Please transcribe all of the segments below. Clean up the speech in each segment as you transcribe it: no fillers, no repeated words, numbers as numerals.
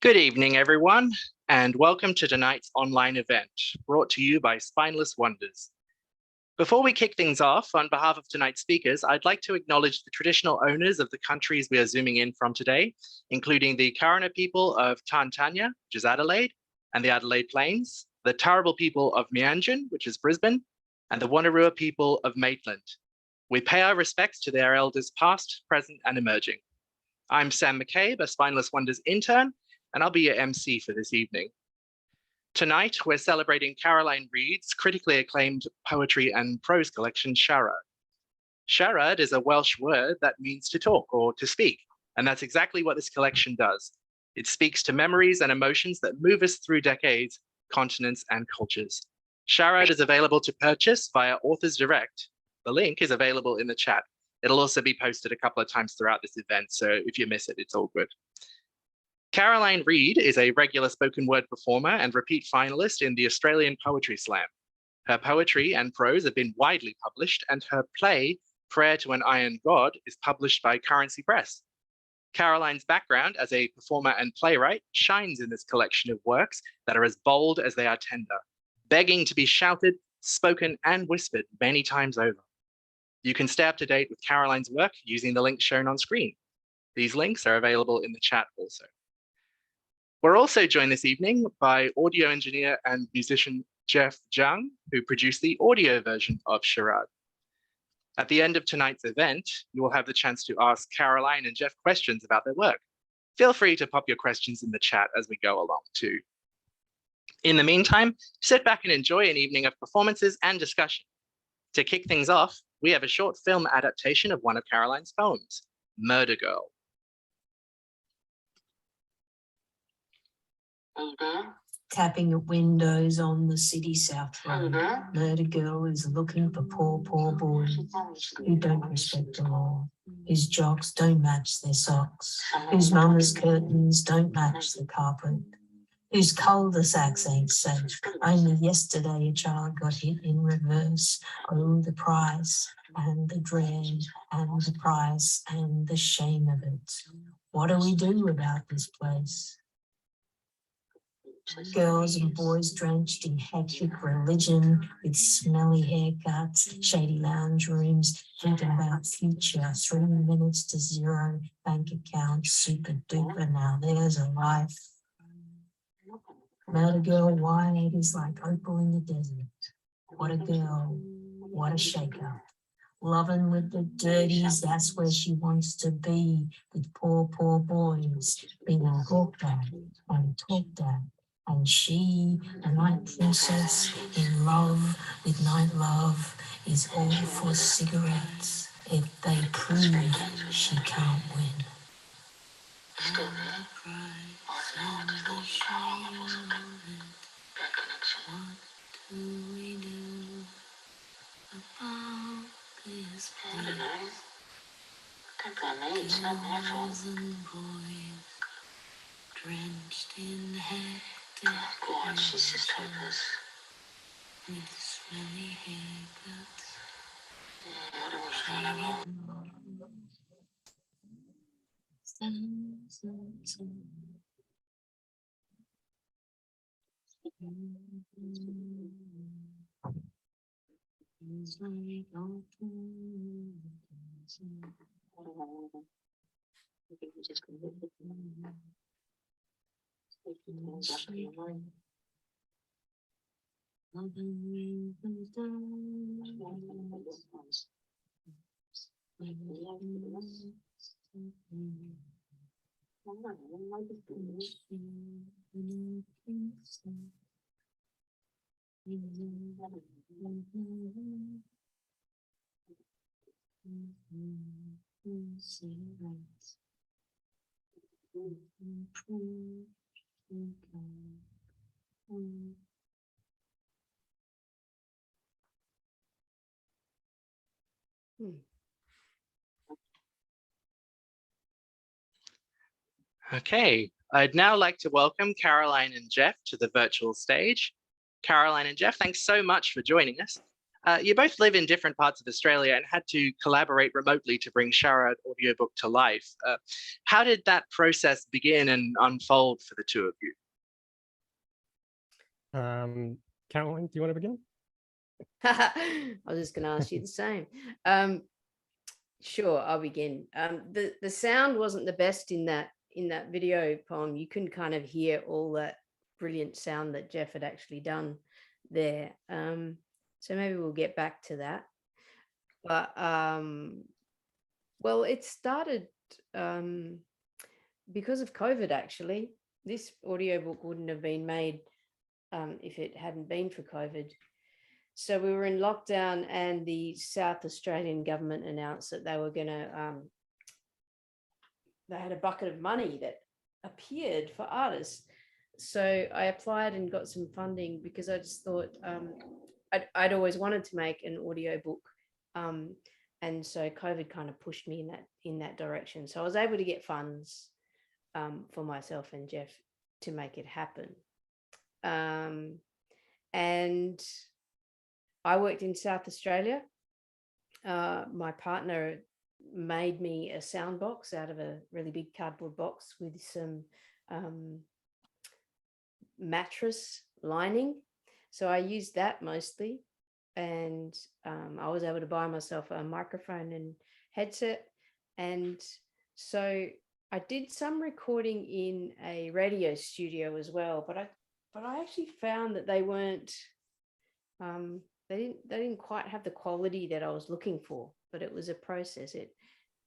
Good evening, everyone, and welcome to tonight's online event brought to you by Spineless Wonders. Before we kick things off, on behalf of tonight's speakers, I'd like to acknowledge the traditional owners of the countries we are zooming in from today, including the Kaurna people of Tantanya, which is Adelaide, and the Adelaide Plains, the Turrbal people of Meanjin, which is Brisbane, and the Wonnarua people of Maitland. We pay our respects to their elders past, present, and emerging. I'm Sam McCabe, a Spineless Wonders intern, and I'll be your MC for this evening. Tonight, we're celebrating Caroline Reid's critically acclaimed poetry and prose collection, Siarad. Siarad is a Welsh word that means to talk or to speak, and that's exactly what this collection does. It speaks to memories and emotions that move us through decades, continents, and cultures. Siarad is available to purchase via Authors Direct. The link is available in the chat. It'll also be posted a couple of times throughout this event, so if you miss it, it's all good. Caroline Reid is a regular spoken word performer and repeat finalist in the Australian Poetry Slam. Her poetry and prose have been widely published, and her play, Prayer to an Iron God, is published by Currency Press. Caroline's background as a performer and playwright shines in this collection of works that are as bold as they are tender, begging to be shouted, spoken, and whispered many times over. You can stay up to date with Caroline's work using the links shown on screen. These links are available in the chat also. We're also joined this evening by audio engineer and musician Zhang, who produced the audio version of Siarad. At the end of tonight's event, you will have the chance to ask Caroline and Jeff questions about their work. Feel free to pop your questions in the chat as we go along too. In the meantime, sit back and enjoy an evening of performances and discussion. To kick things off, we have a short film adaptation of one of Caroline's poems, Murder Girl. Tapping at windows on the city south road, murder girl is looking for poor boys who don't respect the law, whose jocks don't match their socks, whose mama's curtains don't match the carpet, whose cul-de-sacs ain't safe. Only yesterday a child got hit in reverse. Oh, the price and the dread and the price and the shame of it. What do we do about this place? Girls and boys drenched in hectic religion with smelly haircuts, shady lounge rooms, thinking about future, 3 minutes to zero, bank account, super duper, now there's a life. Murder girl wide is like opal in the desert. What a girl, what a shaker. Loving with the dirties, that's where she wants to be, with poor boys, being hawked at and talked at. And she, a night princess in love with night love, is all for cigarettes if they prove she can't win. Still there? Oh no, there's no power or something. Bad connection. What do we do about this? I don't know. Don't blame me, it's not my fault. Drenched in hectic. Oh God, she's just hopeless. With smelly haircuts. Yeah, I don't want to find out. Okay, I'd now like to welcome Caroline and Jeff to the virtual stage. Caroline and Jeff, thanks so much for joining us. You both live in different parts of Australia and had to collaborate remotely to bring Siarad audiobook to life. How did that process begin and unfold for the two of you? Caroline, do you want to begin? I was just going to ask you the same. Sure, I'll begin. The sound wasn't the best in that video poem. You couldn't kind of hear all that brilliant sound that Jeff had actually done there. So maybe we'll get back to that. But well, it started because of COVID. Actually, this audiobook wouldn't have been made if it hadn't been for COVID. So we were in lockdown, and the South Australian government announced that they were going to, they had a bucket of money that appeared for artists. So I applied and got some funding because I just thought I'd always wanted to make an audiobook. And so COVID kind of pushed me in that direction. So I was able to get funds for myself and Jeff to make it happen. And I worked in South Australia. My partner made me a sound box out of a really big cardboard box with some mattress lining. So I used that mostly. And I was able to buy myself a microphone and headset. And so I did some recording in a radio studio as well, but I actually found that they weren't, they didn't quite have the quality that I was looking for, but it was a process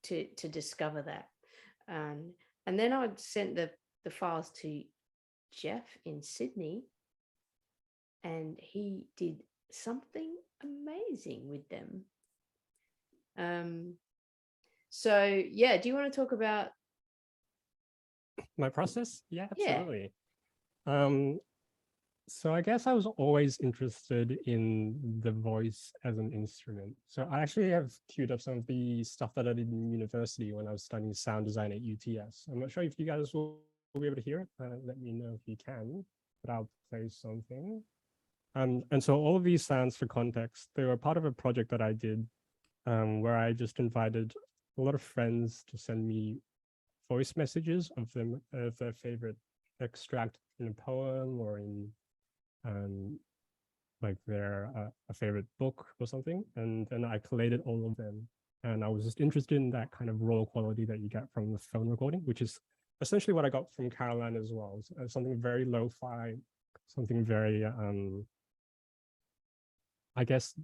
to discover that. And then I sent the files to Jeff in Sydney, and he did something amazing with them. So yeah, do you want to talk about My process? Yeah, Yeah. absolutely. So I guess I was always interested in the voice as an instrument. So I actually have queued up some of the stuff that I did in university when I was studying sound design at UTS. I'm not sure if you guys will be able to hear it. Let me know if you can, but I'll play something. And so all of these sounds, for context, they were part of a project that I did where I just invited a lot of friends to send me voice messages of their favorite extract in a poem or in like their a favorite book or something, and then I collated all of them. And I was just interested in that kind of raw quality that you get from the phone recording, which is essentially what I got from Caroline as well. Something very lo-fi, something very I guess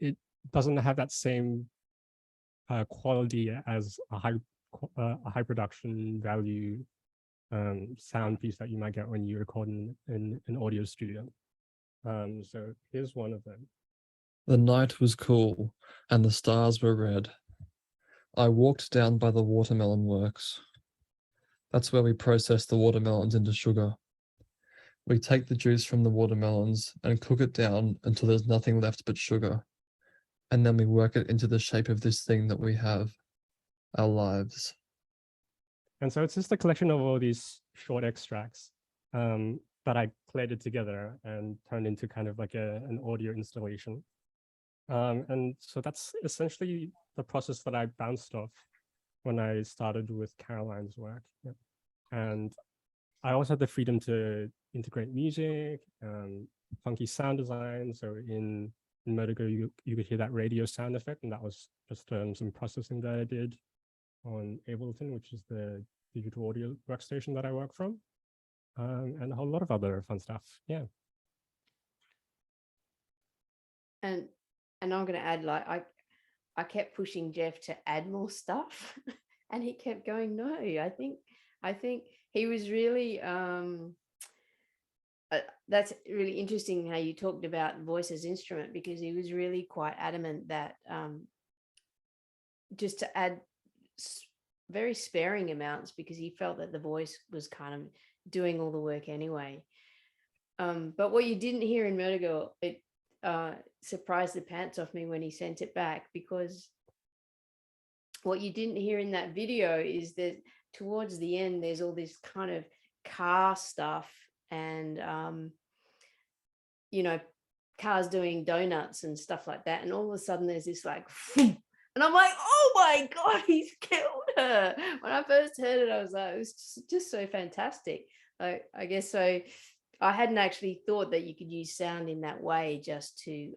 it doesn't have that same quality as a high production value sound piece that you might get when you record in an audio studio. So here's one of them. The night was cool and the stars were red. I walked down by the watermelon works. That's where we process the watermelons into sugar. We take the juice from the watermelons and cook it down until there's nothing left but sugar. And then we work it into the shape of this thing that we have, our lives. And so it's just a collection of all these short extracts that I collated together and turned into kind of like an audio installation. And so that's essentially the process that I bounced off when I started with Caroline's work. Yeah. And I also had the freedom to integrate music, funky sound design. So in Motigo, you could hear that radio sound effect, and that was just some processing that I did on Ableton, which is the digital audio workstation that I work from, and a whole lot of other fun stuff. Yeah. and I'm going to add, like, I kept pushing Jeff to add more stuff, and he kept going, no. I think he was really that's really interesting how you talked about voice as instrument, because he was really quite adamant that just to add very sparing amounts, because he felt that the voice was kind of doing all the work anyway. But what you didn't hear in Motigo, it surprised the pants off me when he sent it back, because what you didn't hear in that video is that towards the end, there's all this kind of car stuff and, cars doing donuts and stuff like that, and all of a sudden there's this like and I'm like, oh my God, he's killed her. When I first heard it, I was like, it was just so fantastic. I guess so. I hadn't actually thought that you could use sound in that way just to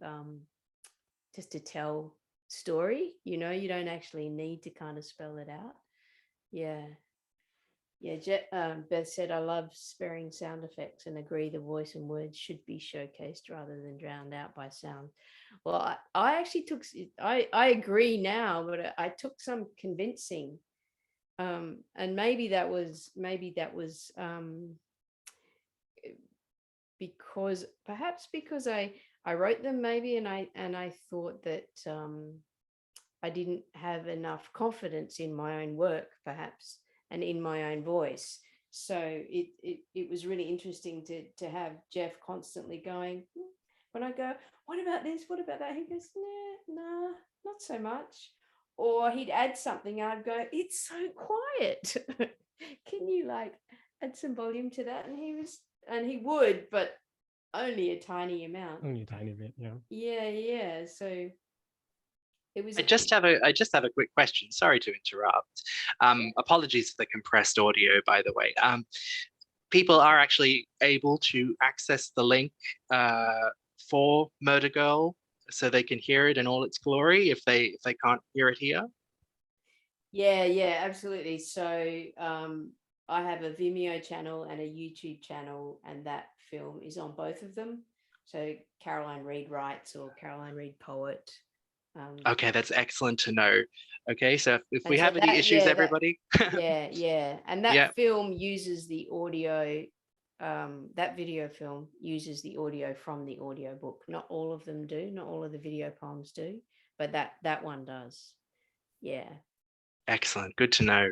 tell story. You don't actually need to kind of spell it out. Yeah. Beth said, I love sparing sound effects and agree the voice and words should be showcased rather than drowned out by sound. Well, I actually I agree now, but I took some convincing. And maybe that was because I wrote them maybe, and I thought that I didn't have enough confidence in my own work perhaps, and in my own voice. So it was really interesting to have Jeff constantly going, when I go, what about this? What about that? He goes, nah, not so much. Or he'd add something and I'd go, it's so quiet. Can you like add some volume to that? And he would, but only a tiny amount. Only a tiny bit, yeah. Yeah. So it was. I just have a quick question. Sorry to interrupt. Apologies for the compressed audio, by the way. People are actually able to access the link for Murder Girl, so they can hear it in all its glory if they can't hear it here. Yeah, absolutely. So I have a Vimeo channel and a YouTube channel, and that film is on both of them. So Caroline Reid Writes or Caroline Reid Poet. Okay, that's excellent to know. Okay, so if we have any issues, everybody. Yeah. And that film uses the audio, that video film uses the audio from the audiobook. Not all of them do, not all of the video poems do, but that one does. Yeah. Excellent, good to know.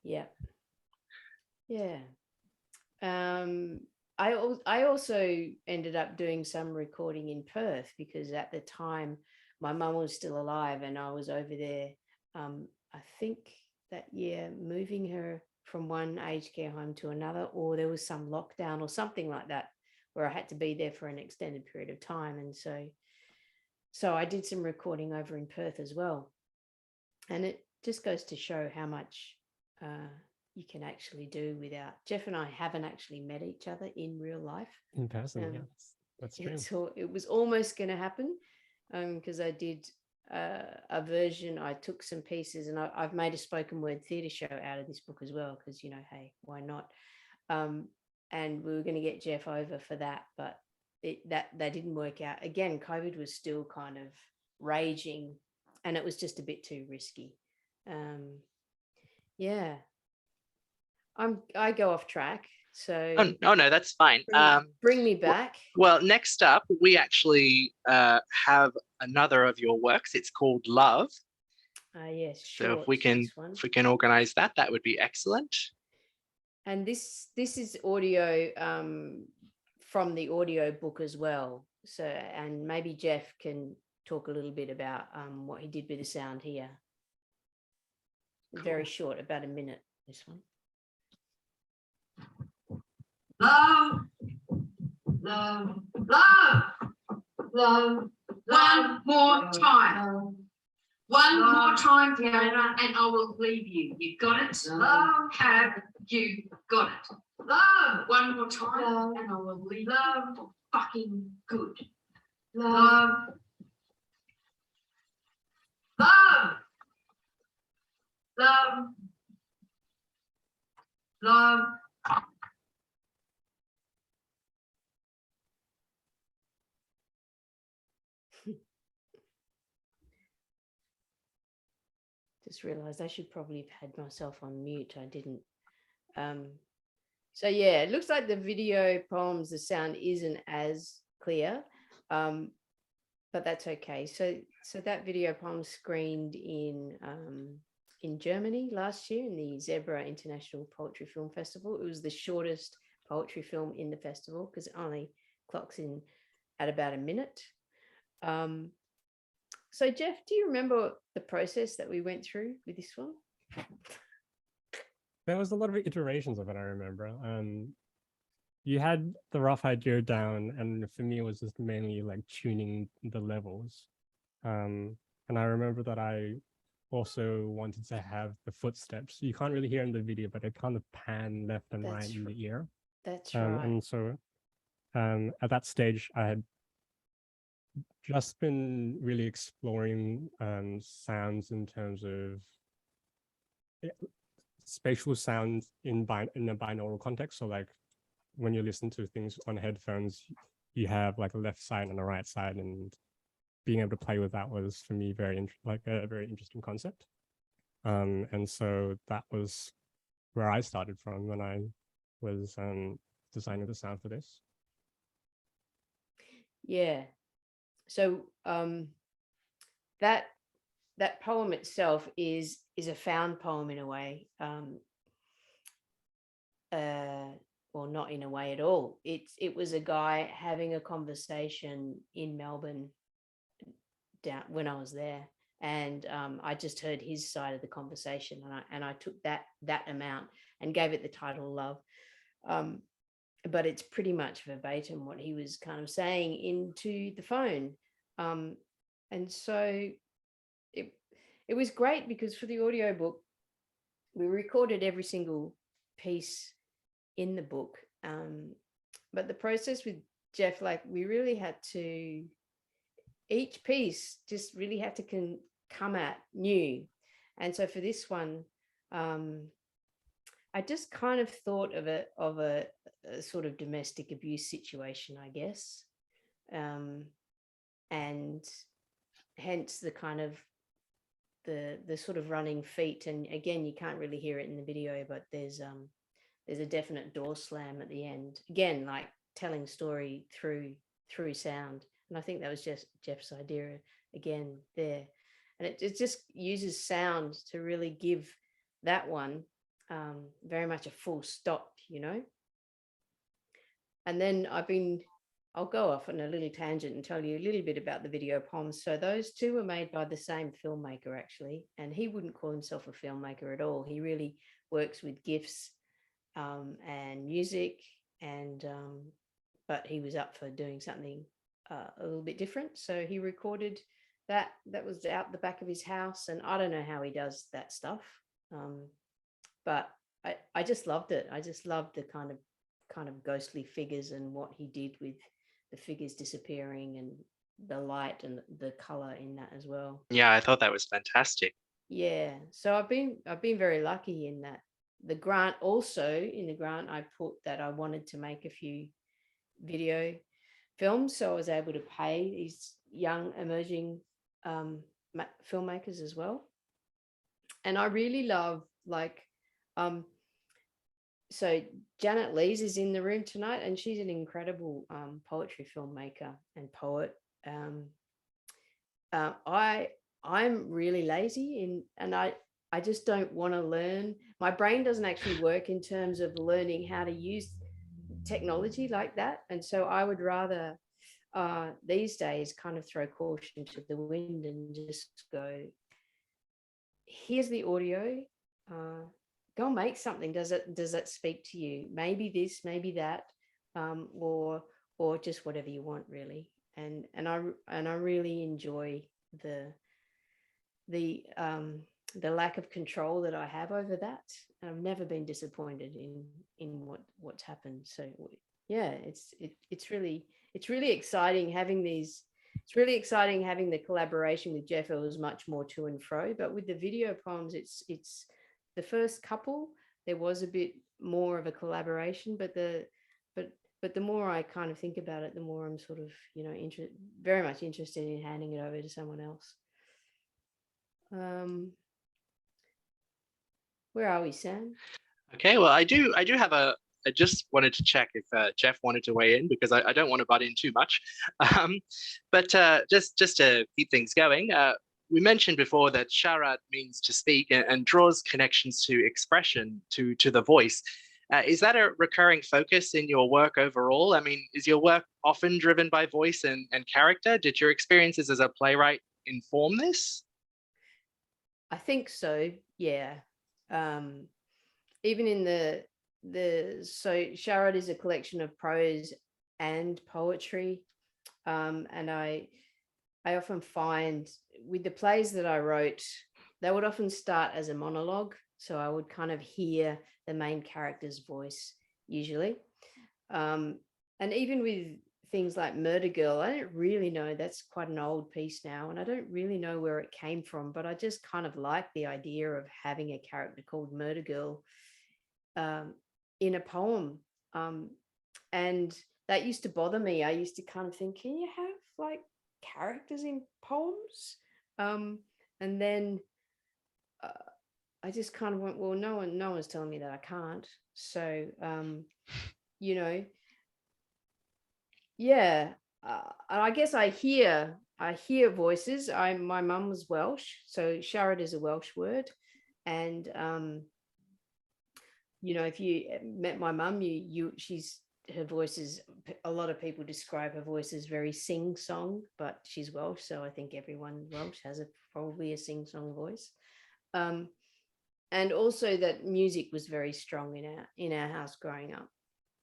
Yeah. I also ended up doing some recording in Perth because at the time my mum was still alive and I was over there, I think that year, moving her from one aged care home to another, or there was some lockdown or something like that where I had to be there for an extended period of time. And so I did some recording over in Perth as well. And it just goes to show how much you can actually do without. Jeff and I haven't actually met each other in real life. In person, yeah, that's true. So it was almost going to happen because I did a version. I took some pieces and I've made a spoken word theatre show out of this book as well because, hey, why not? And we were going to get Jeff over for that, but that didn't work out. Again, COVID was still kind of raging and it was just a bit too risky. Yeah. I go off track, so oh no, that's fine. Bring me back. Well, next up we actually have another of your works. It's called Love. Yes, so if we can organize that would be excellent. And this is audio from the audio book as well, so and maybe Jeff can talk a little bit about what he did with the sound here. Cool. Very short, about a minute, this one. Love, love, love, love. One more time. One more time, Fiona, and I will leave you. You got it? Love, have you got it? Love. One more time, love, and I will leave you. Love, fucking good. Love. Love. Love. Love. Just realized I should probably have had myself on mute. I didn't. So yeah, it looks like the video poems, the sound isn't as clear, but that's okay. So that video poem screened in Germany last year in the Zebra International Poetry Film Festival. It was the shortest poetry film in the festival because it only clocks in at about a minute. So Jeff, do you remember the process that we went through with this one? There was a lot of iterations of it, I remember. you had the rough idea down, and for me, it was just mainly like tuning the levels. And I remember that I also wanted to have the footsteps. You can't really hear in the video, but it kind of pan left and right in the ear. That's right. And so at that stage, I had just been really exploring sounds in terms of spatial sounds in a binaural context. So like when you listen to things on headphones, you have like a left side and a right side, and being able to play with that was for me a very interesting concept. And so that was where I started from when I was designing the sound for this. Yeah. So that poem itself is a found poem in a way. Well, not in a way at all. It was a guy having a conversation in Melbourne down when I was there, and I just heard his side of the conversation, and I took that amount and gave it the title Love. But it's pretty much verbatim what he was kind of saying into the phone. And so it was great because for the audiobook, we recorded every single piece in the book. But the process with Jeff, like we really had to, each piece just really had to come at new. And so for this one, I just kind of thought of a sort of domestic abuse situation, I guess. And hence the kind of the sort of running feet. And again, you can't really hear it in the video, but there's a definite door slam at the end. Again, like telling story through sound. And I think that was just Jeff's idea again there. And it just uses sound to really give that one very much a full stop, you know. And then I'll go off on a little tangent and tell you a little bit about the video poems. So those two were made by the same filmmaker, actually, and he wouldn't call himself a filmmaker at all. He really works with GIFs and music, and but he was up for doing something a little bit different. So he recorded that was out the back of his house, and I don't know how he does that stuff. But I just loved it. I just loved the kind of ghostly figures and what he did with the figures disappearing and the light and the color in that as well. Yeah, I thought that was fantastic. Yeah. So I've been very lucky in that. In the grant I put that I wanted to make a few video films, so I was able to pay these young emerging filmmakers as well. And I really love so Janet Lees is in the room tonight, and she's an incredible poetry filmmaker and poet. I'm really lazy and I just don't want to learn. My brain doesn't actually work in terms of learning how to use technology like that. And so I would rather these days kind of throw caution to the wind and just go, here's the audio, go make something. Does it speak to you? Maybe this, maybe that, or just whatever you want, really. And I really enjoy the lack of control that I have over that. I've never been disappointed in what's happened. So yeah, it's really exciting having these. It's really exciting having the collaboration with Jeff. It was much more to and fro, but with the video poems, it's the first couple, there was a bit more of a collaboration, but the more I kind of think about it, the more I'm sort of, very much interested in handing it over to someone else. Where are we, Sam? Okay, well, I just wanted to check if Jeff wanted to weigh in, because I don't want to butt in too much. But just to keep things going, we mentioned before that Siarad means to speak and draws connections to expression, to the voice. Is that a recurring focus in your work overall? I mean, is your work often driven by voice and character? Did your experiences as a playwright inform this? I think so, yeah. Even in so Siarad is a collection of prose and poetry, and I often find with the plays that I wrote, they would often start as a monologue, so I would kind of hear the main character's voice usually, and even with things like Murder Girl, I don't really know, that's quite an old piece now, and I don't really know where it came from, but I just kind of like the idea of having a character called Murder Girl in a poem, and that used to bother me. I used to kind of think, can you have like characters in poems? And then I just kind of went, well, no one's telling me that I can't. So you know, yeah, I guess I hear voices. My mum was Welsh, so Siarad is a Welsh word, and you know, if you met my mum, her voice is, a lot of people describe her voice as very sing-song, but she's Welsh, so I think everyone Welsh has probably a sing-song voice. And also that music was very strong in our house growing up.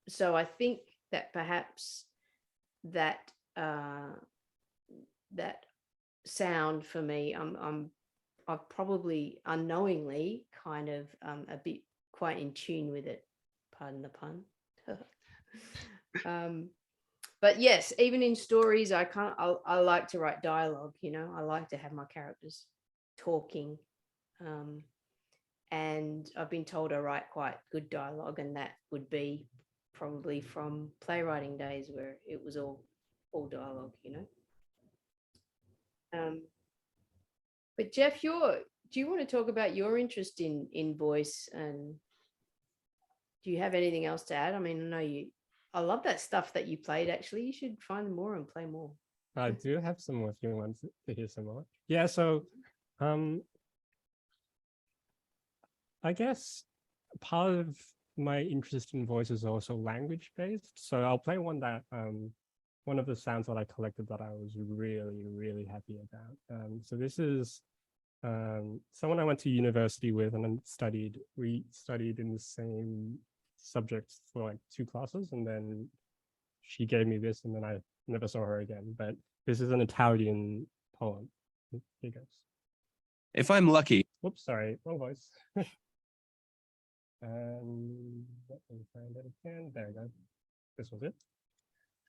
So I think that perhaps that that sound for me, I've probably unknowingly kind of a bit quite in tune with it. Pardon the pun. But yes, even in stories, I like to write dialogue. You know, I like to have my characters talking. And I've been told I write quite good dialogue, and that would be probably from playwriting days where it was all dialogue, you know. But Jeff, do you want to talk about your interest in voice, and do you have anything else to add? I mean, I love that stuff that you played. Actually, you should find more and play more. I do have some more if you want to hear some more. Yeah, so I guess part of my interest in voice is also language based. So I'll play one that one of the sounds that I collected that I was really, really happy about. So this is someone I went to university with, and we studied in the same subjects for like 2 classes, and then she gave me this, and then I never saw her again. But this is an Italian poem. Here goes. If I'm lucky. Whoops, sorry, wrong voice. Let me find it again. There we go. This was it.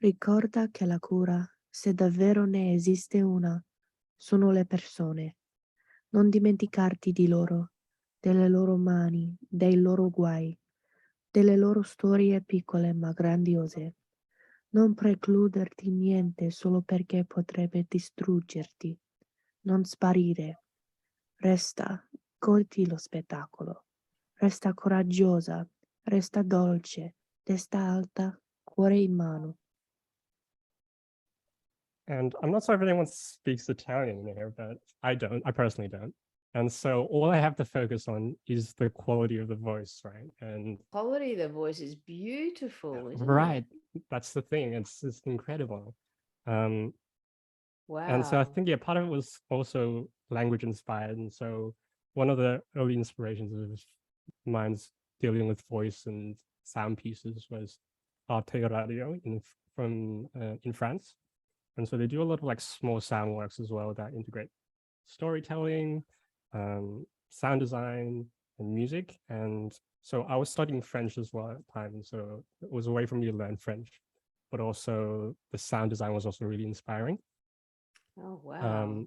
Ricorda che la cura, se davvero ne esiste una, sono le persone. Non dimenticarti di loro, delle loro mani, dei loro guai, delle loro storie piccole ma grandiose. Non precluderti niente solo perché potrebbe distruggerti. Non sparire. Resta, goditi lo spettacolo. Resta coraggiosa, resta dolce, testa alta, cuore in mano. And I'm not sure if anyone speaks Italian here, but I personally don't. And so all I have to focus on is the quality of the voice, right? And quality of the voice is beautiful, isn't right. it? That's the thing. It's just incredible. Wow. And so I think, yeah, part of it was also language inspired. And so one of the early inspirations of mine's dealing with voice and sound pieces was Arte Radio in France. And so they do a lot of like small sound works as well that integrate storytelling, sound design, and music. And so I was studying French as well at the time. And so it was a way for me to learn French, but also the sound design was also really inspiring. Oh, wow.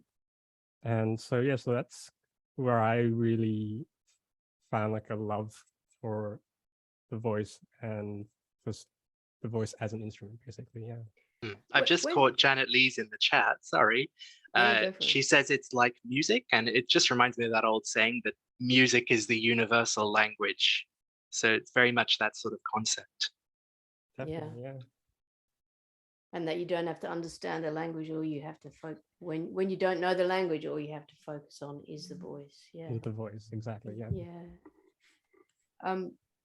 And so, yeah, so that's where I really found like a love for the voice and just the voice as an instrument, basically, yeah. I've just caught Janet Lee's in the chat, sorry. She says it's like music, and it just reminds me of that old saying that music is the universal language. So it's very much that sort of concept. Definitely, yeah. And that you don't have to understand the language, all you have to when you don't know the language, all you have to focus on is the voice. Yeah. Is the voice, exactly, yeah. Yeah.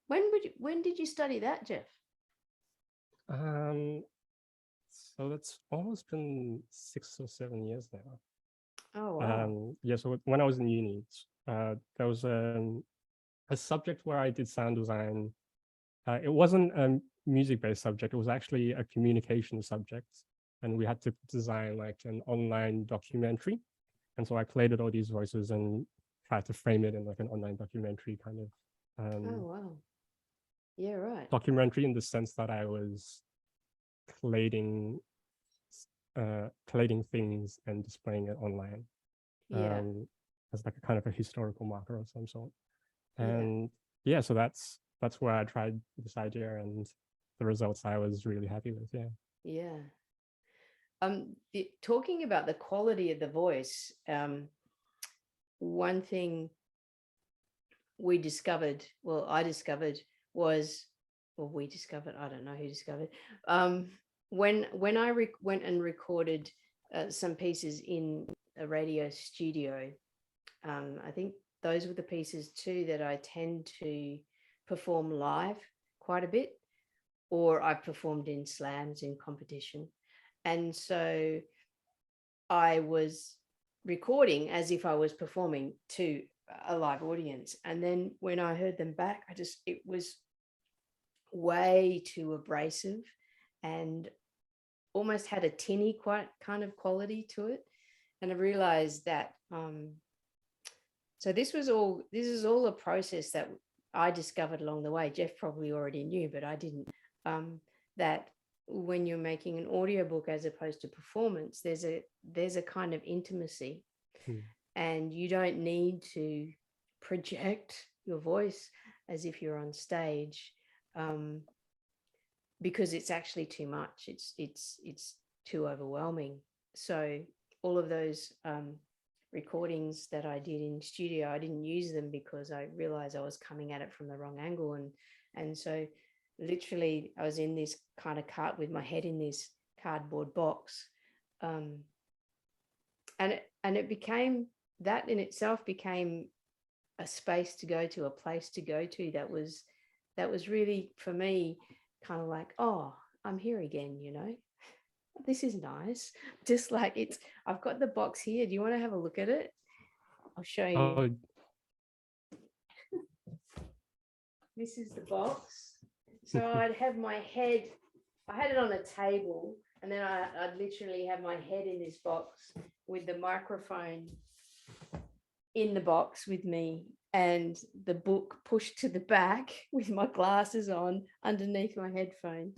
When did you study that, Jeff? So that's almost been 6 or 7 years now. Oh, wow. Yeah, so when I was in uni, there was a subject where I did sound design It wasn't a music-based subject. It was actually a communication subject. And we had to design like an online documentary. And so I collated all these voices and tried to frame it in like an online documentary kind of Oh, wow. Yeah, right. documentary, in the sense that I was collating things and displaying it online. Yeah. As like a kind of a historical marker of some sort. Yeah. And yeah, so that's where I tried this idea, and the results I was really happy with. Yeah. Yeah. Talking about the quality of the voice, one thing we discovered, well, I discovered was, or we discovered, I don't know who discovered, when I went and recorded some pieces in a radio studio, I think those were the pieces too that I tend to perform live quite a bit, or I performed in slams in competition. And so I was recording as if I was performing to a live audience. And then when I heard them back, it was way too abrasive and almost had a tinny kind of quality to it. And I realized that, so this is all a process that I discovered along the way. Jeff probably already knew, but I didn't, that when you're making an audiobook as opposed to performance, there's a kind of intimacy, and you don't need to project your voice as if you're on stage, because it's actually too much. It's too overwhelming. So all of those recordings that I did in studio, I didn't use them because I realized I was coming at it from the wrong angle, and so literally I was in this kind of cart with my head in this cardboard box, and it became, that in itself became a space to go to, a place to go to, that was really for me kind of like, oh, I'm here again, you know, this is nice. Just like I've got the box here. Do you want to have a look at it? I'll show you. Oh. This is the box. So I'd have my head, I had it on a table, and then I'd literally have my head in this box with the microphone in the box with me, and the book pushed to the back with my glasses on underneath my headphones.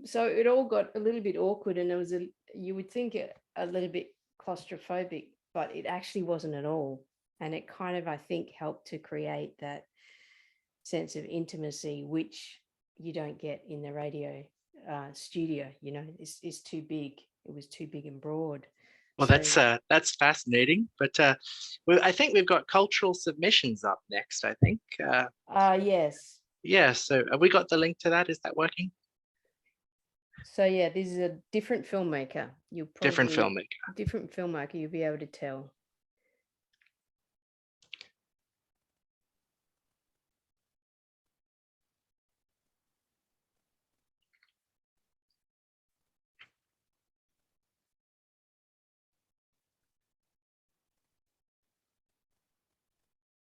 So it all got a little bit awkward, and you would think a little bit claustrophobic, but it actually wasn't at all. And it kind of, I think, helped to create that sense of intimacy, which you don't get in the radio studio. You know, it's too big. It was too big and broad. Well, so, that's fascinating. But I think we've got cultural submissions up next, I think. yes. Yeah, so have we got the link to that? Is that working? So yeah, this is a different filmmaker. Different filmmaker. Different filmmaker, you'll be able to tell.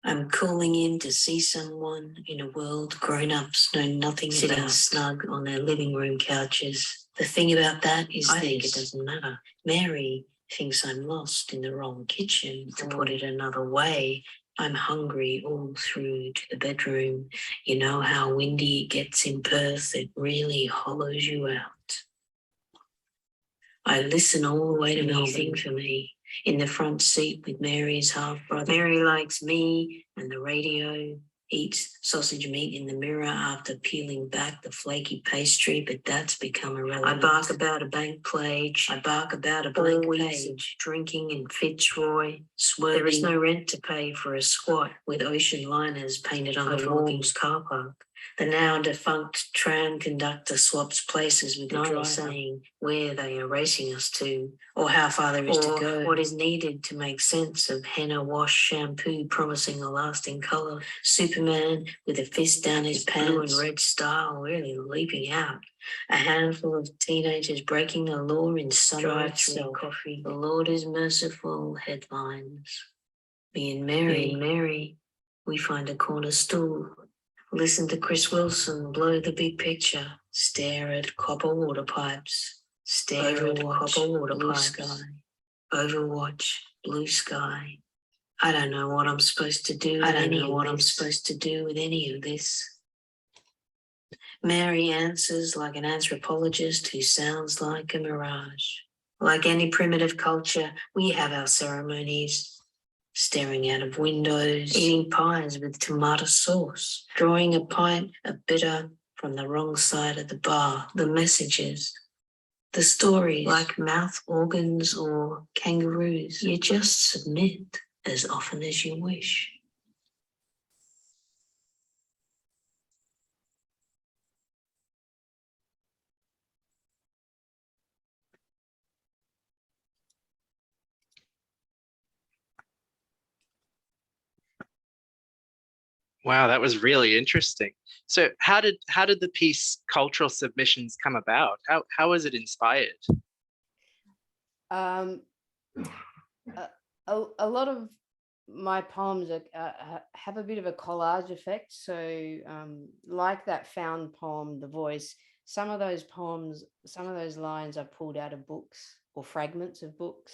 I'm calling in to see someone in a world grown-ups know nothing about, sitting snug on their living room couches. The thing about that is I think it doesn't matter. Mary thinks I'm lost in the wrong kitchen. To put it another way, I'm hungry all through to the bedroom. You know how windy it gets in Perth? It really hollows you out. I listen all the way to Melbourne for me. In the front seat with Mary's half-brother. Mary likes me and the radio, eats sausage meat in the mirror after peeling back the flaky pastry, but that's become irrelevant. I bark about a bank page. I bark about a blank page. Drinking in Fitzroy, swerving. There is no rent to pay for a squat with ocean liners painted on the walls car park. The now defunct tram conductor swaps places with the driver, saying where they are racing us to, or how far there is to go, what is needed to make sense of henna wash shampoo promising a lasting colour. Superman with a fist down his pants, blue and red style, really leaping out. A handful of teenagers breaking the law in drive-through coffee. The Lord is merciful headlines. Me and Mary, we find a corner stool. Listen to Chris Wilson blow the big picture. Stare at copper water pipes. Stare at copper water blue pipes. Sky. Overwatch blue sky. I don't know what I'm supposed to do. I don't know what I'm supposed to do with any of this. Mary answers like an anthropologist who sounds like a mirage. Like any primitive culture, we have our ceremonies. Staring out of windows, eating pies with tomato sauce, drawing a pint of bitter from the wrong side of the bar, the messages, the stories, like mouth organs or kangaroos. You just submit as often as you wish. Wow, that was really interesting. So how did the piece Cultural Submissions come about? How was it inspired? A lot of my poems have a bit of a collage effect. So like that found poem, The Voice, some of those poems, some of those lines I pulled out of books or fragments of books.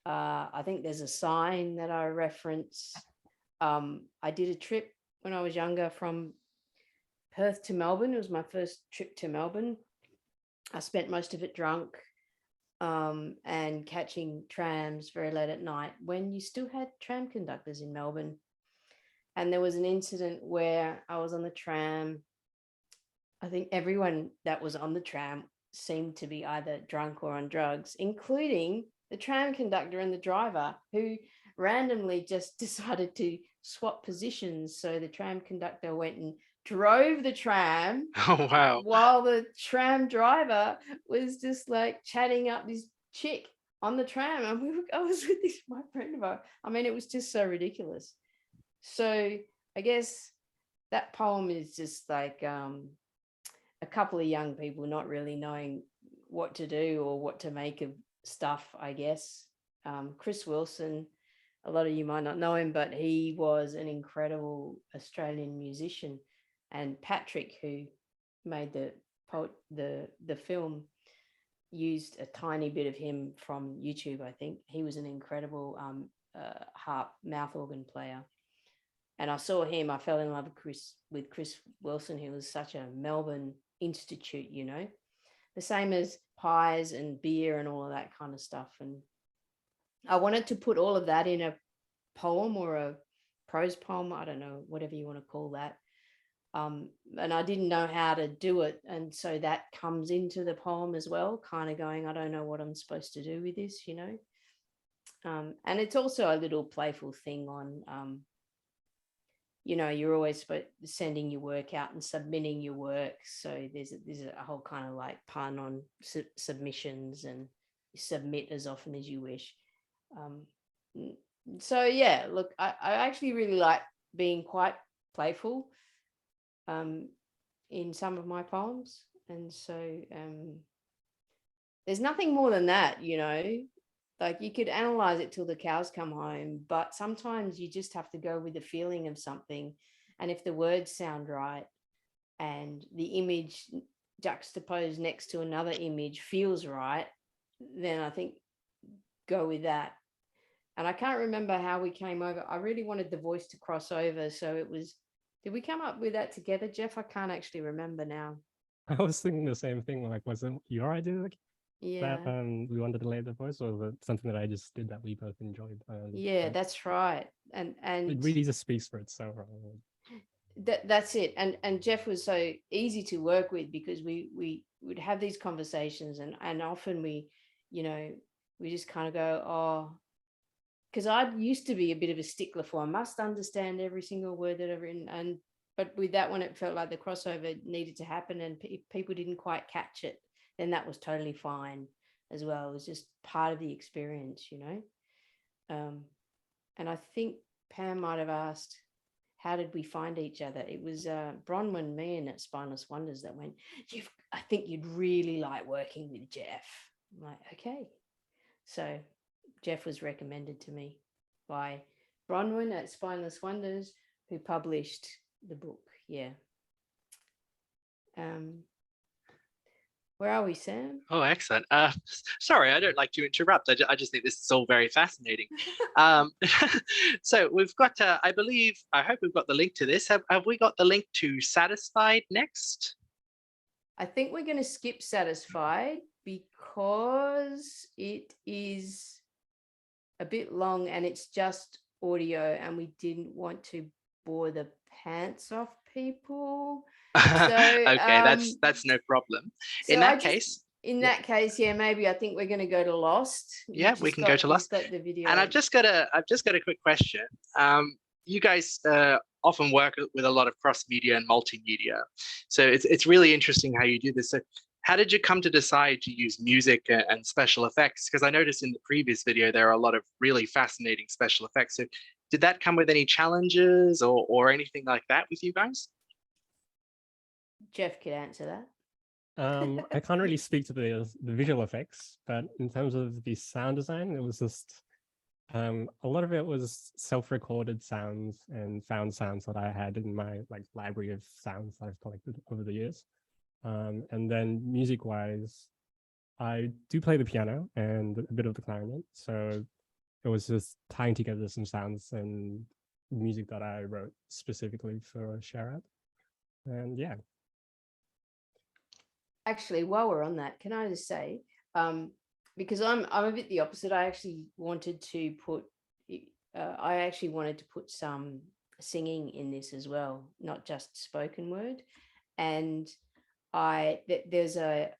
I think there's a sign that I reference. I did a trip when I was younger from Perth to Melbourne. It was my first trip to Melbourne. I spent most of it drunk and catching trams very late at night when you still had tram conductors in Melbourne. And there was an incident where I was on the tram. I think everyone that was on the tram seemed to be either drunk or on drugs, including the tram conductor and the driver, who randomly just decided to swap positions. So the tram conductor went and drove the tram. Oh, wow. While the tram driver was just like chatting up this chick on the tram. And I was with my friend of ours. I mean, it was just so ridiculous. So I guess that poem is just like a couple of young people not really knowing what to do or what to make of stuff, I guess. Chris Wilson, a lot of you might not know him, but he was an incredible Australian musician. And Patrick, who made the film, used a tiny bit of him from YouTube, I think. He was an incredible harp mouth organ player. And I saw him, I fell in love with Chris Wilson, who was such a Melbourne institute, you know, the same as pies and beer and all of that kind of stuff. And I wanted to put all of that in a poem or a prose poem, I don't know, whatever you want to call that. And I didn't know how to do it. And so that comes into the poem as well, kind of going, I don't know what I'm supposed to do with this, you know. And it's also a little playful thing on, you know, you're always sending your work out and submitting your work. So there's a whole kind of like pun on submissions, and you submit as often as you wish. So yeah, look, I actually really like being quite playful in some of my poems. And so there's nothing more than that, you know. Like you could analyze it till the cows come home, but sometimes you just have to go with the feeling of something. And if the words sound right and the image juxtaposed next to another image feels right, then I think go with that. And I can't remember how we came over. I really wanted The Voice to cross over. So it was, did we come up with that together, Jeff? I can't actually remember now. I was thinking the same thing. Like, was it your idea? Like, Yeah. that we wanted to lay The Voice, or was it something that I just did that we both enjoyed? Yeah, that's right. And it really just speaks for itself. That's it. And Jeff was so easy to work with because we would have these conversations, and often we, you know, we just kind of go, oh, because I used to be a bit of a stickler for I must understand every single word that I've written, but with that one, it felt like the crossover needed to happen, and people didn't quite catch it. Then that was totally fine as well. It was just part of the experience, you know. And I think Pam might have asked, how did we find each other? It was Bronwyn Meehan at Spineless Wonders that went, I think you'd really like working with Jeff. I'm like, okay. So Jeff was recommended to me by Bronwyn at Spineless Wonders, who published the book. yeah. Where are we, Sam? Oh, excellent. Sorry, I don't like to interrupt. I just think this is all very fascinating. So we've got, I hope we've got the link to this. Have we got the link to Satisfied next? I think we're going to skip Satisfied because it is a bit long and it's just audio, and we didn't want to bore the pants off people. Okay, that's no problem. In that case, yeah, maybe I think we're going to go to Lost. Yeah, we can go to Lost. Got the video. And I've just got a quick question. You guys often work with a lot of cross media and multimedia, so it's really interesting how you do this. So how did you come to decide to use music and special effects? Because I noticed in the previous video there are a lot of really fascinating special effects. So did that come with any challenges or anything like that with you guys? Jeff could answer that. I can't really speak to the visual effects, but in terms of the sound design, it was just a lot of it was self-recorded sounds and found sounds that I had in my library of sounds that I've collected over the years. And then music-wise, I do play the piano and a bit of the clarinet, so it was just tying together some sounds and music that I wrote specifically for Siarad. And yeah. Actually, while we're on that, can I just say, because I'm a bit the opposite. I actually wanted to put some singing in this as well, not just spoken word. And there's a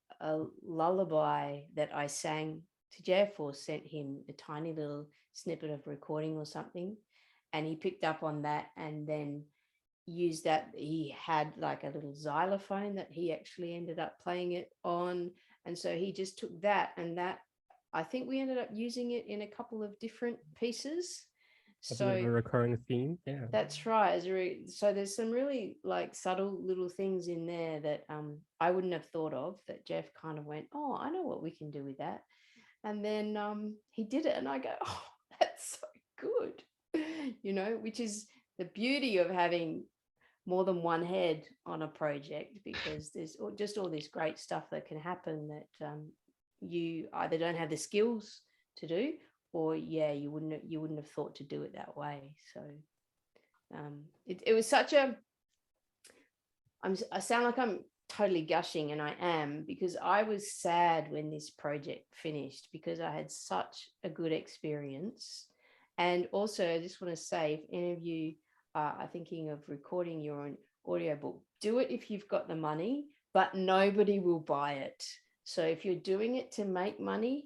lullaby that I sang to Jeff, or sent him a tiny little snippet of recording or something, and he picked up on that and then used that. He had like a little xylophone that he actually ended up playing it on, and so he just took that, and that I think we ended up using it in a couple of different pieces. So a recurring theme. Yeah, that's right. So there's some really like subtle little things in there that I wouldn't have thought of, that Jeff kind of went, oh, I know what we can do with that. And then he did it, and I go, oh, that's so good, which is the beauty of having more than one head on a project, because there's just all this great stuff that can happen that you either don't have the skills to do, or you wouldn't have thought to do it that way. So it was such a, I sound like I'm totally gushing, and I am, because I was sad when this project finished, because I had such a good experience. And also I just want to say, if any of you are thinking of recording your own audiobook, do it if you've got the money, but nobody will buy it. So if you're doing it to make money,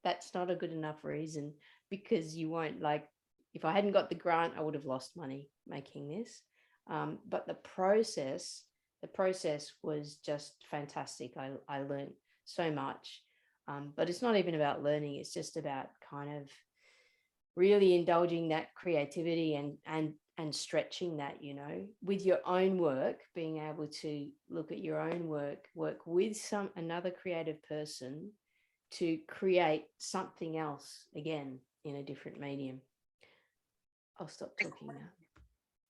that's not a good enough reason, because you won't, like, if I hadn't got the grant, I would have lost money making this. But the process was just fantastic. I learned so much, but it's not even about learning. It's just about kind of really indulging that creativity and stretching that, with your own work, being able to look at your own work with another creative person to create something else again in a different medium. I'll stop talking now.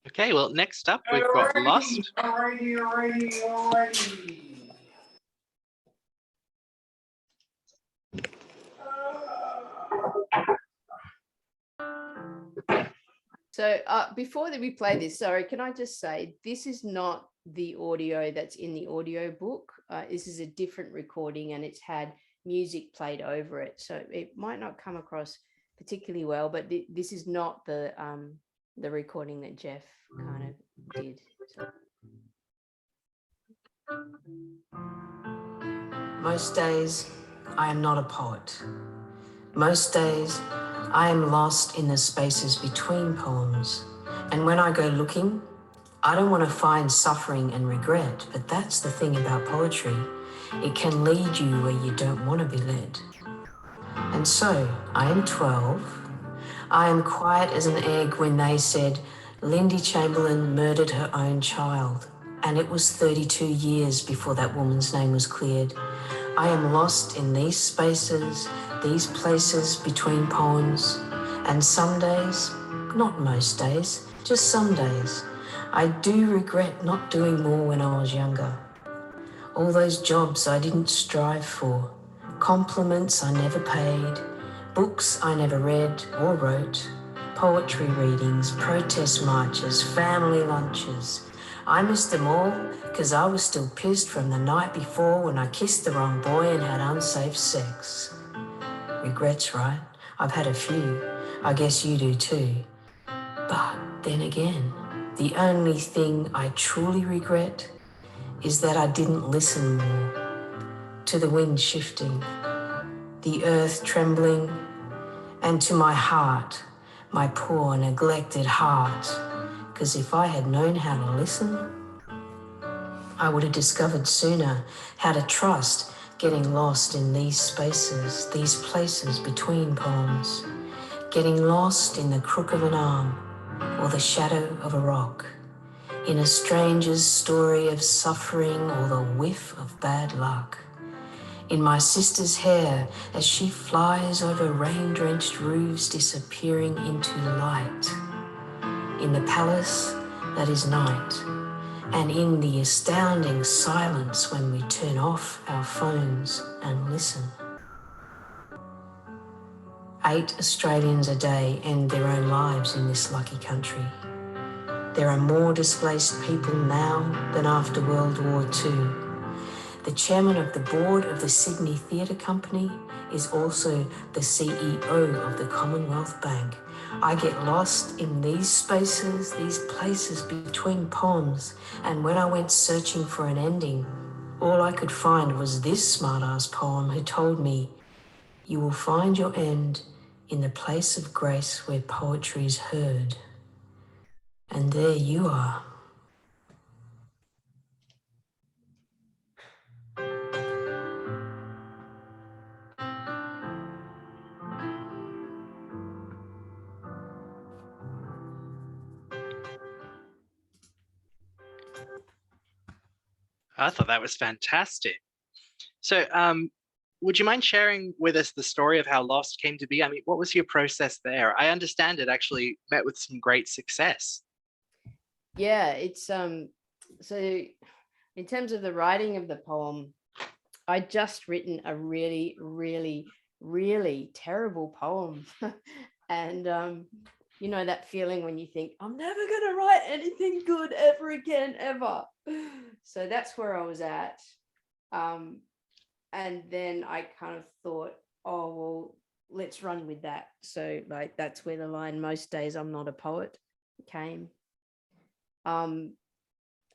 Okay, well, next up we've got Lost. So before we play this, sorry, can I just say, this is not the audio that's in the audio book. This is a different recording, and it's had music played over it. So it might not come across particularly well, but this is not the recording that Jeff kind of did. So. Most days, I am not a poet. Most days, I am lost in the spaces between poems. And when I go looking, I don't want to find suffering and regret, but that's the thing about poetry. It can lead you where you don't want to be led. And so, I am 12. I am quiet as an egg when they said Lindy Chamberlain murdered her own child. And it was 32 years before that woman's name was cleared. I am lost in these spaces, these places between poems. And some days, not most days, just some days, I do regret not doing more when I was younger. All those jobs I didn't strive for, compliments I never paid, books I never read or wrote, poetry readings, protest marches, family lunches. I missed them all because I was still pissed from the night before when I kissed the wrong boy and had unsafe sex. Regrets, right? I've had a few. I guess you do too. But then again, the only thing I truly regret is that I didn't listen more to the wind shifting, the earth trembling, and to my heart, my poor neglected heart. Because if I had known how to listen, I would have discovered sooner how to trust getting lost in these spaces, these places between poems, getting lost in the crook of an arm or the shadow of a rock, in a stranger's story of suffering or the whiff of bad luck, in my sister's hair as she flies over rain-drenched roofs disappearing into light, in the palace that is night, and in the astounding silence when we turn off our phones and listen. 8 Australians a day end their own lives in this lucky country. There are more displaced people now than after World War II. The chairman of the board of the Sydney Theatre Company is also the CEO of the Commonwealth Bank. I get lost in these spaces, these places between poems, and when I went searching for an ending, all I could find was this smart-ass poem who told me, "You will find your end in the place of grace where poetry is heard." And there you are. I thought that was fantastic. So would you mind sharing with us the story of how Lost came to be? I mean, what was your process there? I understand it actually met with some great success. Yeah, it's so in terms of the writing of the poem, I'd just written a really, really, really terrible poem. And you know that feeling when you think, I'm never going to write anything good ever again, ever. So that's where I was at. And then I kind of thought, oh, well, let's run with that. So like, that's where the line, "Most days I'm not a poet," came. And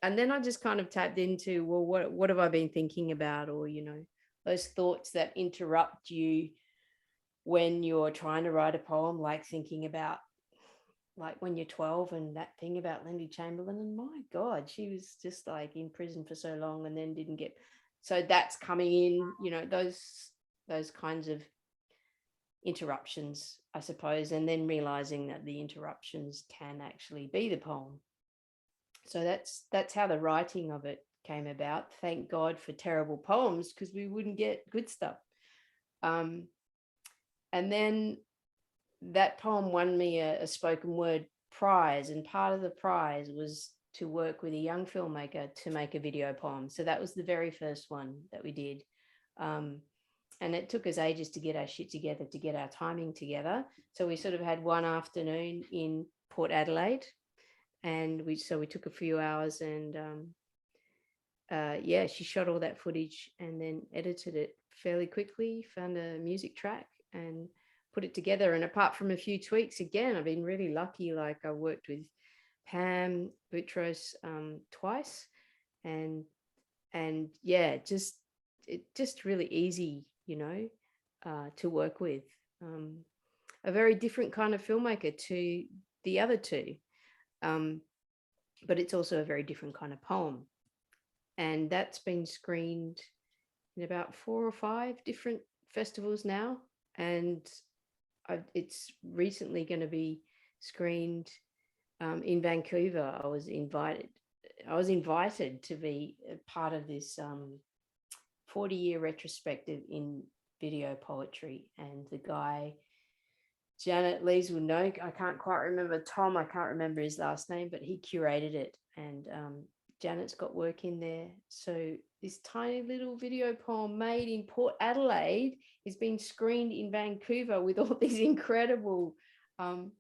then I just kind of tapped into, well, what have I been thinking about? Or, you know, those thoughts that interrupt you when you're trying to write a poem, like thinking about, like when you're 12 and that thing about Lindy Chamberlain, and my God, she was just like in prison for so long and then didn't get, so that's coming in, you know, those kinds of interruptions, I suppose, and then realizing that the interruptions can actually be the poem. So that's how the writing of it came about. Thank God for terrible poems, because we wouldn't get good stuff. And then that poem won me a spoken word prize, and part of the prize was to work with a young filmmaker to make a video poem. So that was the very first one that we did. And it took us ages to get our shit together, to get our timing together. So we sort of had one afternoon in Port Adelaide, and we took a few hours, and yeah, she shot all that footage and then edited it fairly quickly, found a music track and put it together. And apart from a few tweaks, again, I've been really lucky. Like I worked with Pam Boutros twice, and yeah, it just really easy, you know, to work with. A very different kind of filmmaker to the other two, but it's also a very different kind of poem. And that's been screened in about 4 or 5 different festivals now, and it's recently going to be screened in Vancouver. I was invited to be a part of this 40-year retrospective in video poetry, and the guy Janet Lees will know. I can't quite remember Tom. I can't remember his last name, but he curated it, and Janet's got work in there. So this tiny little video poem made in Port Adelaide is being screened in Vancouver with all these incredible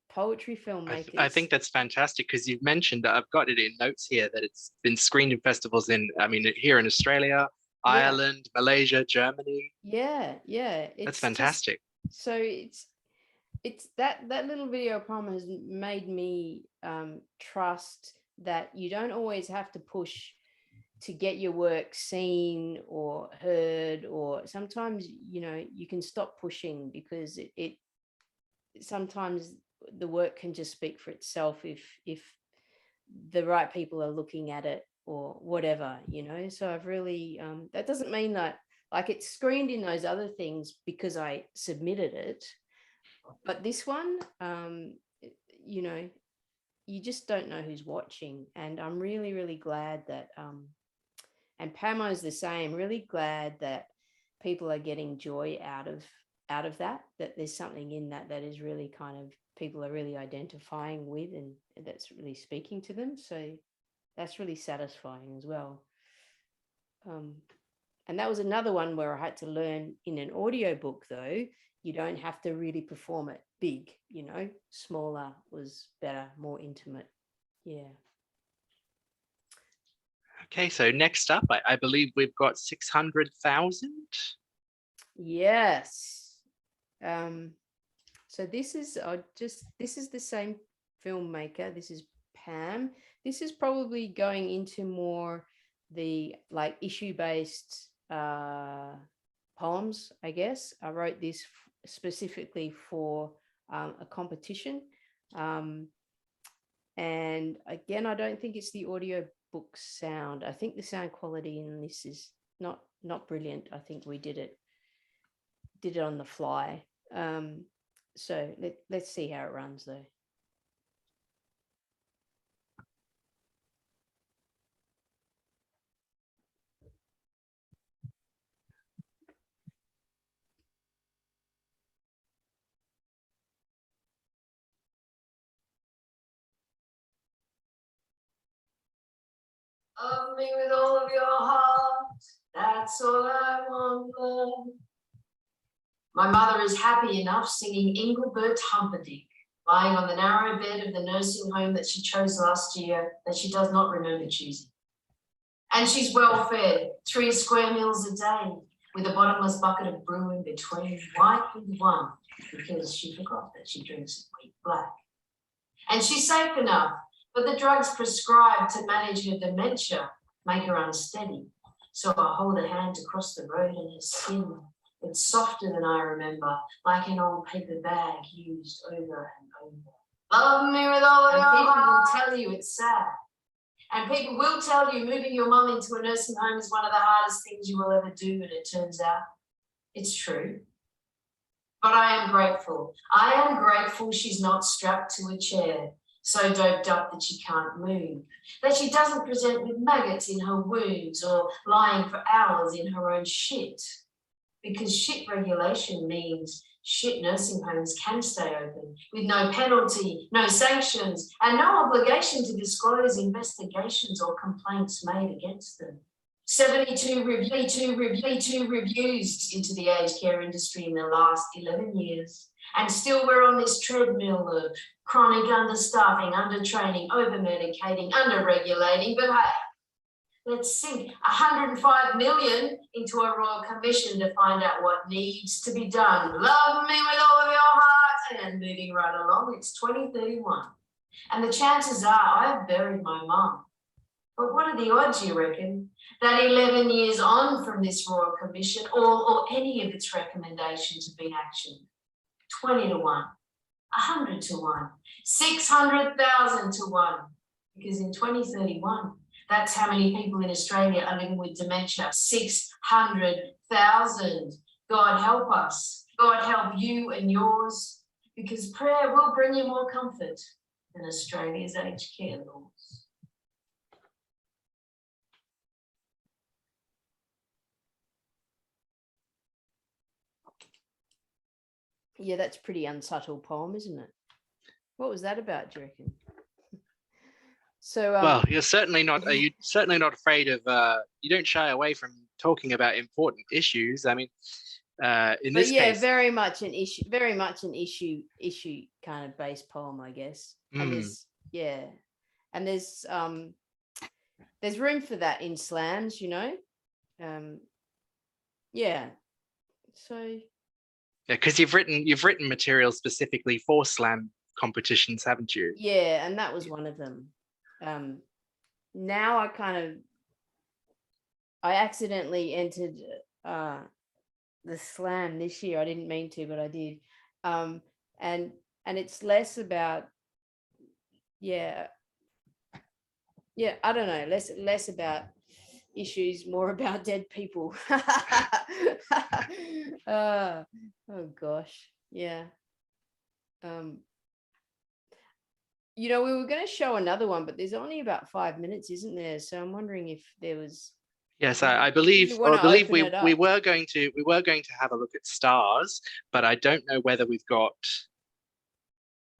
poetry filmmakers. I think that's fantastic, because you've mentioned that I've got it in notes here that it's been screened in festivals here in Australia, Ireland, Malaysia, Germany. Yeah. That's fantastic. So it's that little video poem has made me trust that you don't always have to push to get your work seen or heard, or sometimes you can stop pushing, because it sometimes the work can just speak for itself if the right people are looking at it or whatever, so I've really that doesn't mean that like it's screened in those other things because I submitted it, but this one you just don't know who's watching, and I'm really, really glad that and Pamo's the same, really glad that people are getting joy out of that there's something in that is really kind of people are really identifying with, and that's really speaking to them, so that's really satisfying as well. And that was another one where I had to learn in an audiobook, though you don't have to really perform it big, smaller was better, more intimate. Yeah. Okay, so next up, I believe we've got 600,000. Yes. So this is the same filmmaker. This is Pam. This is probably going into more the like issue-based poems, I guess. I wrote this specifically for a competition. And again, I don't think it's the audiobook sound. I think the sound quality in this is not brilliant. I think we did it on the fly. So let's see how it runs though. Love me with all of your heart, that's all I want, love. My mother is happy enough singing Engelbert Humperdinck, lying on the narrow bed of the nursing home that she chose last year, that she does not remember choosing. And she's well fed, 3 square meals a day, with a bottomless bucket of brew in between, white with one, because she forgot that she drinks it wheat black. And she's safe enough, but the drugs prescribed to manage her dementia make her unsteady. So I hold her hand across the road and her skin, it's softer than I remember, like an old paper bag used over and over. Love me with all of your heart. And people will tell you it's sad. And people will tell you moving your mum into a nursing home is one of the hardest things you will ever do, and it turns out it's true. But I am grateful. I am grateful she's not strapped to a chair, so doped up that she can't move, that she doesn't present with maggots in her wounds or lying for hours in her own shit. Because shit regulation means shit nursing homes can stay open with no penalty, no sanctions, and no obligation to disclose investigations or complaints made against them. 72 reviews into the aged care industry in the last 11 years. And still we're on this treadmill of chronic understaffing, undertraining, over-medicating, under-regulating. But hey, let's sink 105 million into a royal commission to find out what needs to be done. Love me with all of your heart. And moving right along, it's 2031. And the chances are I've buried my mum. But what are the odds, you reckon, that 11 years on from this royal commission, or any of its recommendations have been actioned? 20 to 1, 100 to 1, 600,000 to 1. Because in 2031, that's how many people in Australia are living with dementia. 600,000. God help us. God help you and yours, because prayer will bring you more comfort than Australia's aged care laws. Yeah, that's pretty unsubtle poem, isn't it? What was that about, do you reckon? So well, you're certainly not. You certainly not afraid of. You don't shy away from talking about important issues. I mean, in this case, very much an issue kind of based poem, I guess. And there's room for that in slams, you know. Yeah. So. Yeah, because you've written material specifically for slam competitions, haven't you? Yeah, and that was one of them. Now I accidentally entered the slam this year. I didn't mean to, but I did. And it's less about I don't know, less about issues, more about dead people. Oh gosh. Yeah. You know, we were going to show another one, but there's only about 5 minutes, isn't there? So I'm wondering if there was. Yes, I believe we were going to have a look at stars, but I don't know whether we've got.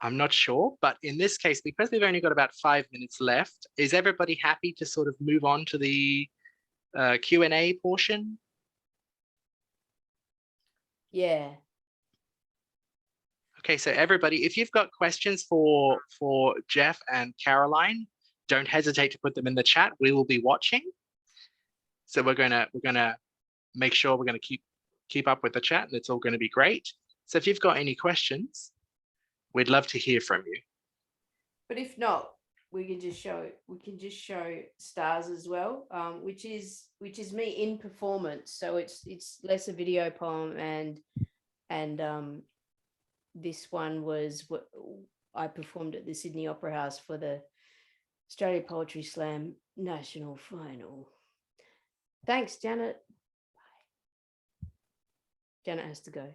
I'm not sure, but in this case, because we've only got about 5 minutes left, is everybody happy to sort of move on to the Q&A portion? Yeah. Okay, so everybody, if you've got questions for Jeff and Caroline, don't hesitate to put them in the chat. We will be watching. So we're gonna make sure we're gonna keep up with the chat, and it's all gonna be great. So if you've got any questions, we'd love to hear from you. But if not, we can just show stars as well, which is me in performance. So it's less a video poem, and this one was what I performed at the Sydney Opera House for the Australia Poetry Slam National Final. Thanks, Janet. Bye. Janet has to go.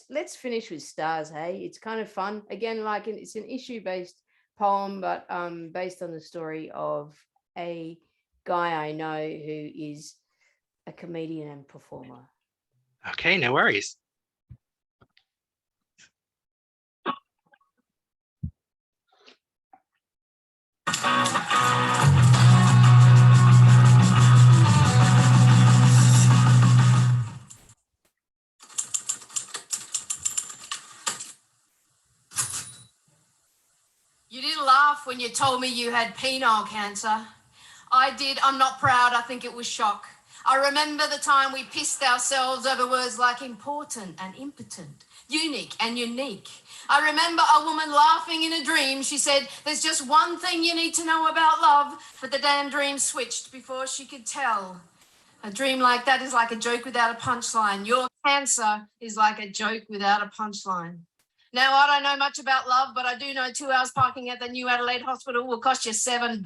Let's finish with stars. Hey, it's kind of fun. Again, it's an issue-based poem, but based on the story of a guy I know who is a comedian and performer. Okay, no worries. You didn't laugh when you told me you had penile cancer. I did. I'm not proud. I think it was shock. I remember the time we pissed ourselves over words like important and impotent, unique and unique. I remember a woman laughing in a dream. She said, there's just one thing you need to know about love, but the damn dream switched before she could tell. A dream like that is like a joke without a punchline. Your cancer is like a joke without a punchline. Now, I don't know much about love, but I do know 2 hours parking at the New Adelaide Hospital will cost you $7,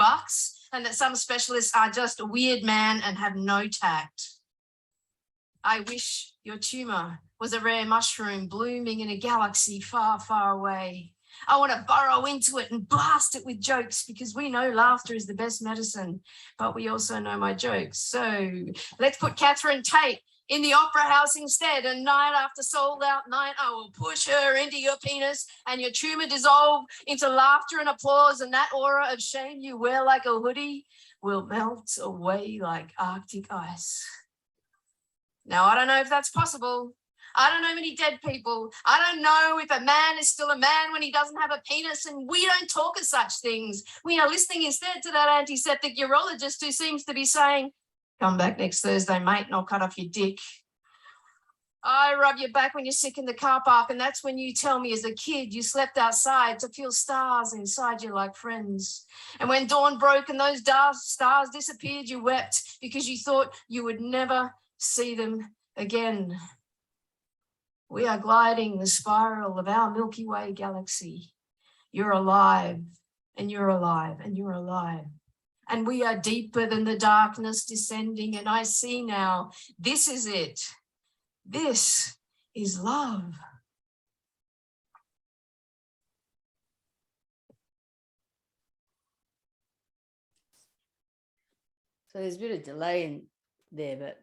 and that some specialists are just a weird man and have no tact. I wish your tumour was a rare mushroom blooming in a galaxy far, far away. I want to burrow into it and blast it with jokes, because we know laughter is the best medicine, but we also know my jokes. So let's put Catherine Tate in the Opera House instead, and night after sold out night, I will push her into your penis and your tumour dissolve into laughter and applause, and that aura of shame you wear like a hoodie will melt away like Arctic ice. Now, I don't know if that's possible. I don't know many dead people. I don't know if a man is still a man when he doesn't have a penis, and we don't talk of such things. We are listening instead to that antiseptic urologist who seems to be saying, come back next Thursday, mate, and I'll cut off your dick. I rub your back when you're sick in the car park, and that's when you tell me as a kid you slept outside to feel stars inside you like friends. And when dawn broke and those stars disappeared, you wept because you thought you would never see them again. We are gliding the spiral of our Milky Way galaxy. You're alive, and you're alive, and you're alive. And we are deeper than the darkness descending, and I see now, this is it. This is love. So there's a bit of delay in there, but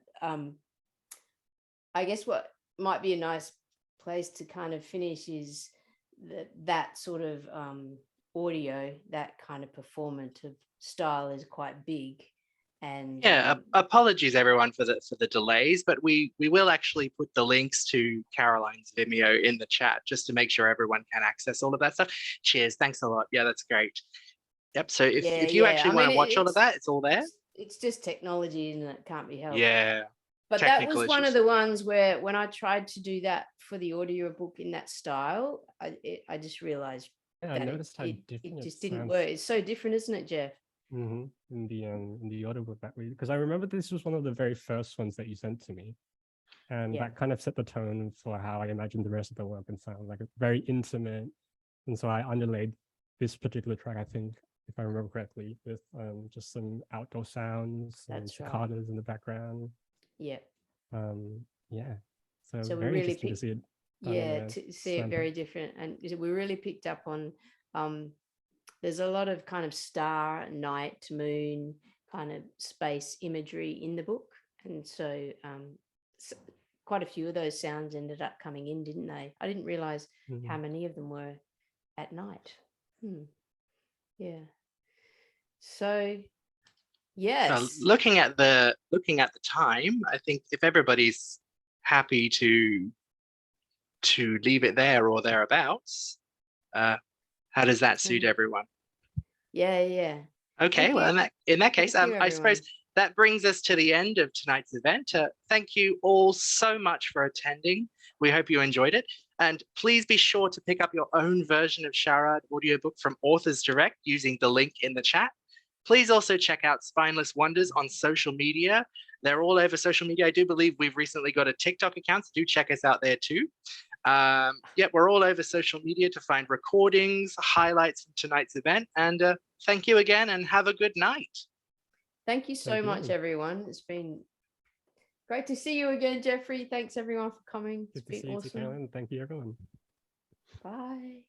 I guess what might be a nice place to kind of finish is that sort of audio, that kind of performative style is quite big. And yeah, apologies everyone for the delays, but we will actually put the links to Caroline's Vimeo in the chat just to make sure everyone can access all of that stuff. Cheers, thanks a lot. Yeah, that's great. Yep. So if you actually want to watch all of that, it's all there. It's just technology, and it can't be helped. Yeah. But that was one of the ones where when I tried to do that for the audiobook in that style, I just realized I noticed how different it just didn't work. It's so different, isn't it, Jeff? Mm-hmm. In the audiobook that way, because I remember this was one of the very first ones that you sent to me, and that kind of set the tone for how I imagined the rest of the work and sound like very intimate. And so I underlaid this particular track, I think, if I remember correctly, with just some outdoor sounds and cicadas in the background. Yeah. Yeah. So we very really interesting to see it. To see it very different, and we really picked up on. There's a lot of kind of star, night, moon, kind of space imagery in the book, and so quite a few of those sounds ended up coming in, didn't they? I didn't realize how many of them were at night. Yeah. So, yes. Looking at the time, I think if everybody's happy to leave it there or thereabouts, how does that suit everyone? Yeah. Okay, well, in that case, I suppose that brings us to the end of tonight's event. Thank you all so much for attending. We hope you enjoyed it. And please be sure to pick up your own version of Siarad audiobook from Authors Direct using the link in the chat. Please also check out Spineless Wonders on social media. They're all over social media. I do believe we've recently got a TikTok account, so do check us out there too. We're all over social media to find recordings, highlights from tonight's event. And thank you again and have a good night. Thank you so much, everyone. It's been great to see you again, Jeffrey. Thanks everyone for coming. It's been awesome. Thank you, everyone. Bye.